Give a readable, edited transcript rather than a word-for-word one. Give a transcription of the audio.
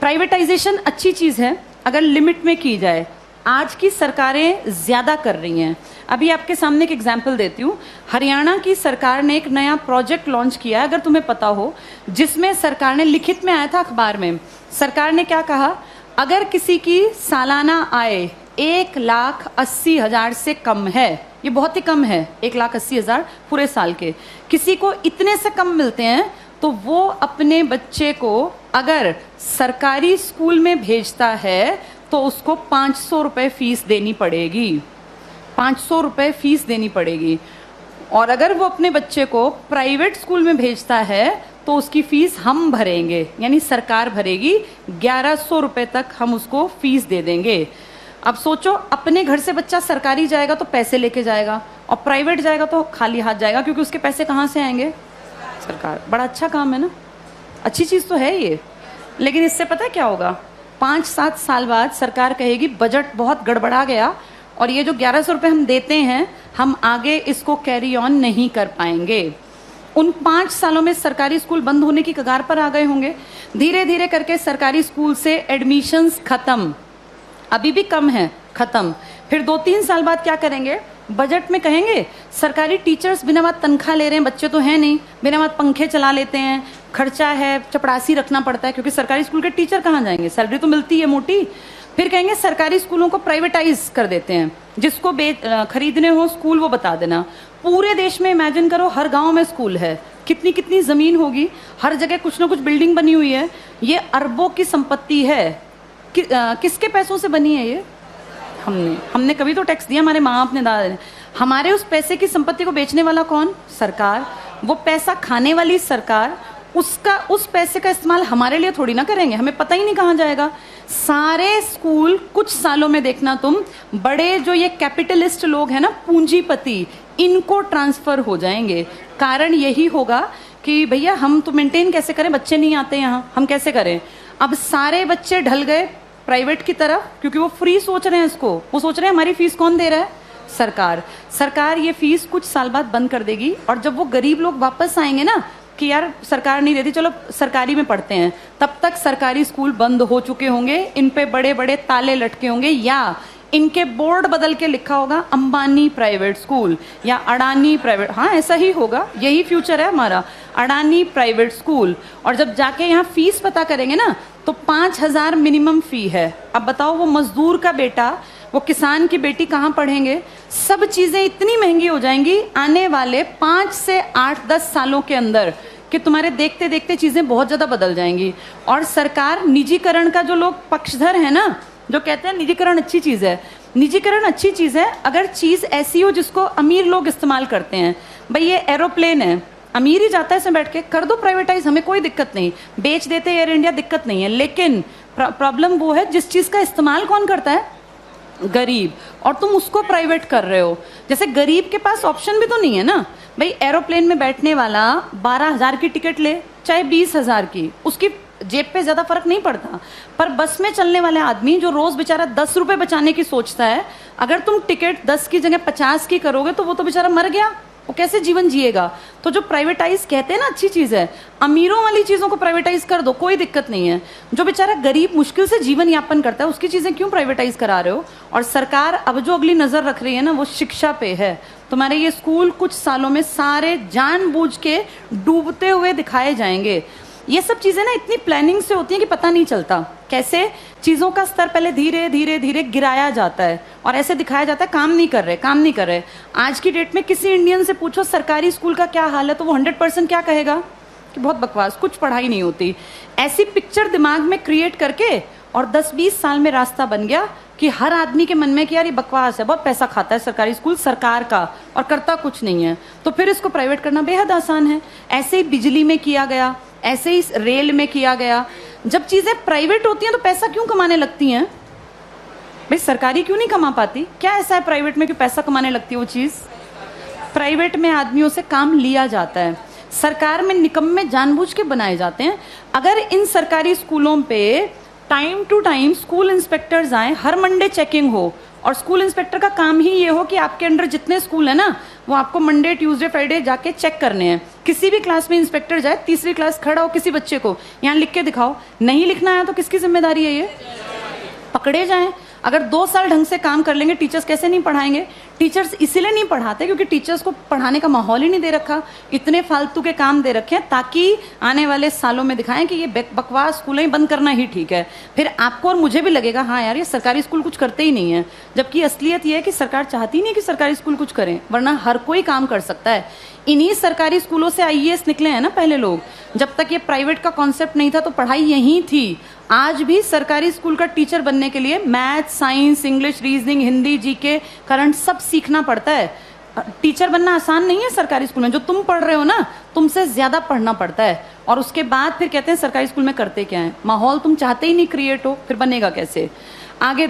Privatisation अच्छी चीज़ है अगर लिमिट में की जाए। आज की सरकारें ज़्यादा कर रही हैं। अभी आपके सामने एक एग्जाम्पल देती हूँ। हरियाणा की सरकार ने एक नया प्रोजेक्ट लॉन्च किया है, अगर तुम्हें पता हो, जिसमें सरकार ने, लिखित में आया था अखबार में, सरकार ने क्या कहा, अगर किसी की सालाना आय 1,80,000 से कम है, ये बहुत ही कम है, 1,80,000 पूरे साल के, किसी को इतने से कम मिलते हैं तो वो अपने बच्चे को अगर सरकारी स्कूल में भेजता है तो उसको 500 रुपये फीस देनी पड़ेगी। 500 रुपये फीस देनी पड़ेगी। और अगर वो अपने बच्चे को प्राइवेट स्कूल में भेजता है तो उसकी फीस हम भरेंगे, यानी सरकार भरेगी। 1,100 रुपये तक हम उसको फीस दे देंगे। अब सोचो, अपने घर से बच्चा सरकारी जाएगा तो पैसे लेके जाएगा, और प्राइवेट जाएगा तो खाली हाथ जाएगा, क्योंकि उसके पैसे कहाँ से आएंगे? सरकार। बड़ा अच्छा काम है ना, अच्छी चीज़ तो है ये। लेकिन इससे पता है क्या होगा? 5-7 साल बाद सरकार कहेगी बजट बहुत गड़बड़ा गया और ये जो 1,100 रुपये हम देते हैं, हम आगे इसको कैरी ऑन नहीं कर पाएंगे। उन 5 सालों में सरकारी स्कूल बंद होने की कगार पर आ गए होंगे। धीरे धीरे करके सरकारी स्कूल से एडमिशन्स खत्म, अभी भी कम है, खत्म। फिर 2-3 साल बाद क्या करेंगे? बजट में कहेंगे सरकारी टीचर्स बिना बात तनख्वाह ले रहे हैं, बच्चे तो हैं नहीं, बिना बात पंखे चला लेते हैं, खर्चा है, चपरासी रखना पड़ता है, क्योंकि सरकारी स्कूल के टीचर कहाँ जाएंगे, सैलरी तो मिलती है मोटी। फिर कहेंगे सरकारी स्कूलों को प्राइवेटाइज कर देते हैं, जिसको खरीदने हो स्कूल वो बता देना। पूरे देश में इमेजिन करो, हर गांव में स्कूल है, कितनी कितनी ज़मीन होगी, हर जगह कुछ ना कुछ बिल्डिंग बनी हुई है। ये अरबों की संपत्ति है। किसके पैसों से बनी है ये? हमने कभी तो टैक्स दिया, हमारे माँ बाप ने, दादा ने। हमारे उस पैसे की संपत्ति को बेचने वाला कौन? सरकार। वो पैसा खाने वाली सरकार। उस पैसे का इस्तेमाल हमारे लिए थोड़ी ना करेंगे, हमें पता ही नहीं कहाँ जाएगा। सारे स्कूल कुछ सालों में देखना तुम, बड़े जो ये कैपिटलिस्ट लोग हैं ना, पूंजीपति, इनको ट्रांसफर हो जाएंगे। कारण यही होगा कि भैया हम तो मेंटेन कैसे करें, बच्चे नहीं आते यहाँ, हम कैसे करें? अब सारे बच्चे ढल गए प्राइवेट की तरफ, क्योंकि वो फ्री सोच रहे हैं इसको। वो सोच रहे हैं हमारी फीस कौन दे रहा है? सरकार। सरकार ये फीस कुछ साल बाद बंद कर देगी, और जब वो गरीब लोग वापस आएंगे ना कि यार सरकार नहीं देती, चलो सरकारी में पढ़ते हैं, तब तक सरकारी स्कूल बंद हो चुके होंगे, इन पे बड़े बड़े ताले लटके होंगे, या इनके बोर्ड बदल के लिखा होगा अंबानी प्राइवेट स्कूल या अडानी प्राइवेट। हाँ, ऐसा ही होगा, यही फ्यूचर है हमारा, अडानी प्राइवेट स्कूल। और जब जाके यहाँ फीस पता करेंगे ना तो 5,000 मिनिमम फी है। अब बताओ, वो मजदूर का बेटा, वो किसान की बेटी कहाँ पढ़ेंगे? सब चीज़ें इतनी महंगी हो जाएंगी आने वाले 5 से 8-10 सालों के अंदर कि तुम्हारे देखते देखते चीज़ें बहुत ज़्यादा बदल जाएंगी। और सरकार, निजीकरण का जो लोग पक्षधर है ना, जो कहते हैं निजीकरण अच्छी चीज़ है, निजीकरण अच्छी चीज़ है अगर चीज़ ऐसी हो जिसको अमीर लोग इस्तेमाल करते हैं। भाई ये एरोप्लेन है, अमीर ही जाता है इसमें बैठ के, कर दो प्राइवेटाइज, हमें कोई दिक्कत नहीं, बेच देते एयर इंडिया, दिक्कत नहीं है। लेकिन प्रॉब्लम वो है जिस चीज़ का इस्तेमाल कौन करता है? गरीब। और तुम उसको प्राइवेट कर रहे हो। जैसे गरीब के पास ऑप्शन भी तो नहीं है ना भाई। एरोप्लेन में बैठने वाला 12,000 की टिकट ले, चाहे 20,000 की, उसकी जेब पे ज़्यादा फर्क नहीं पड़ता। पर बस में चलने वाले आदमी जो रोज़ बेचारा 10 रुपये बचाने की सोचता है, अगर तुम टिकट 10 की जगह 50 की करोगे तो वो तो बेचारा मर गया, वो कैसे जीवन जिएगा? तो जो प्राइवेटाइज कहते हैं ना अच्छी चीज़ है, अमीरों वाली चीज़ों को प्राइवेटाइज कर दो, कोई दिक्कत नहीं है। जो बेचारा गरीब मुश्किल से जीवन यापन करता है उसकी चीज़ें क्यों प्राइवेटाइज करा रहे हो? और सरकार अब जो अगली नज़र रख रही है ना, वो शिक्षा पे है। तुम्हारे ये स्कूल कुछ सालों में सारे जानबूझ के डूबते हुए दिखाए जाएंगे। ये सब चीज़ें ना इतनी प्लानिंग से होती हैं कि पता नहीं चलता कैसे चीज़ों का स्तर पहले धीरे धीरे धीरे गिराया जाता है और ऐसे दिखाया जाता है काम नहीं कर रहे, काम नहीं कर रहे। आज की डेट में किसी इंडियन से पूछो सरकारी स्कूल का क्या हाल है तो वो 100% क्या कहेगा कि बहुत बकवास, कुछ पढ़ाई नहीं होती। ऐसी पिक्चर दिमाग में क्रिएट करके और 10-20 साल में रास्ता बन गया कि हर आदमी के मन में कि यार ये बकवास है, बहुत पैसा खाता है सरकारी स्कूल सरकार का और करता कुछ नहीं है, तो फिर इसको प्राइवेट करना बेहद आसान है। ऐसे ही बिजली में किया गया, ऐसे ही रेल में किया गया। जब चीज़ें प्राइवेट होती हैं तो पैसा क्यों कमाने लगती हैं भाई? सरकारी क्यों नहीं कमा पाती? क्या ऐसा है प्राइवेट में कि पैसा कमाने लगती है वो चीज़? प्राइवेट में आदमियों से काम लिया जाता है, सरकार में निकम्मे जानबूझ के बनाए जाते हैं। अगर इन सरकारी स्कूलों पे time to time school inspectors आए, हर मंडे चेकिंग हो, और स्कूल इंस्पेक्टर का काम ही ये हो कि आपके अंडर जितने स्कूल है ना वो आपको मंडे ट्यूसडे फ्राइडे जाके चेक करने हैं किसी भी क्लास में इंस्पेक्टर जाए, तीसरी क्लास खड़ा हो, किसी बच्चे को यहाँ लिख के दिखाओ, नहीं लिखना आया तो किसकी जिम्मेदारी है? ये पकड़े जाएं। अगर 2 साल ढंग से काम कर लेंगे, टीचर्स कैसे नहीं पढ़ाएंगे? टीचर्स इसीलिए नहीं पढ़ाते क्योंकि टीचर्स को पढ़ाने का माहौल ही नहीं दे रखा। इतने फालतू के काम दे रखे हैं ताकि आने वाले सालों में दिखाएं कि ये बकवास स्कूलें ही बंद करना ही ठीक है। फिर आपको और मुझे भी लगेगा हाँ यार, ये सरकारी स्कूल कुछ करते ही नहीं है, जबकि असलियत ये है कि सरकार चाहती नहीं कि सरकारी स्कूल कुछ करें, वरना हर कोई काम कर सकता है। इन्हीं सरकारी स्कूलों से आईएएस निकले हैं ना पहले लोग। जब तक ये प्राइवेट का कॉन्सेप्ट नहीं था तो पढ़ाई यहीं थी। आज भी सरकारी स्कूल का टीचर बनने के लिए math, science, English, reasoning, Hindi, GK, current सब सीखना पड़ता है। टीचर बनना आसान नहीं है सरकारी स्कूल में। जो तुम पढ़ रहे हो ना, तुमसे ज्यादा पढ़ना पड़ता है। और उसके बाद फिर कहते हैं सरकारी स्कूल में करते क्या है। माहौल तुम चाहते ही नहीं क्रिएट हो, फिर बनेगा कैसे? आगे